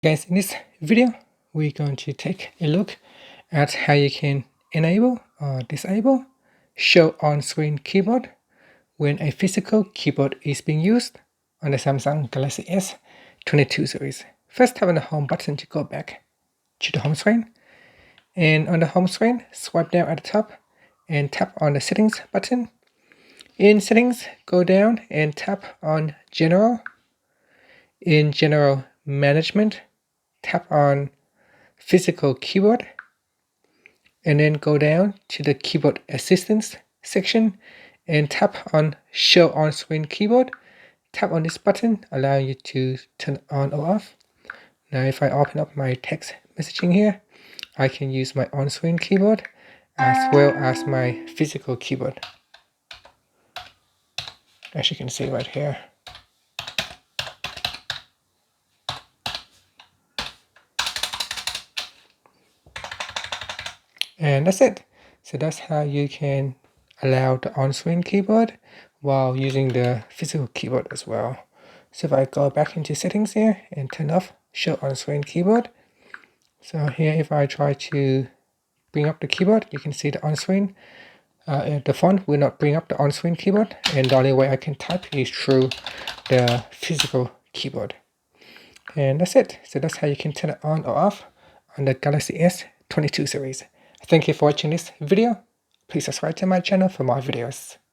Guys, in this video, we're going to take a look at how you can enable or disable show on-screen keyboard when a physical keyboard is being used on the Samsung Galaxy S22 series. First, tap on the home button to go back to the home screen. And on the home screen, swipe down at the top and tap on the settings button. In settings, go down and tap on general. In general management, tap on physical keyboard and then go down to the keyboard assistance section and tap on show on screen keyboard. Tap on this button, allowing you to turn on or off. Now if I open up my text messaging here, I can use my on-screen keyboard as well as my physical keyboard, as you can see right here. And that's it. So that's how you can allow the on-screen keyboard while using the physical keyboard as well. So if I go back into settings here and turn off show on-screen keyboard. So here if I try to bring up the keyboard, you can see the on-screen. The font will not bring up the on-screen keyboard, and the only way I can type is through the physical keyboard. And that's it. So that's how you can turn it on or off on the Galaxy S22 series. Thank you for watching this video. Please subscribe to my channel for more videos.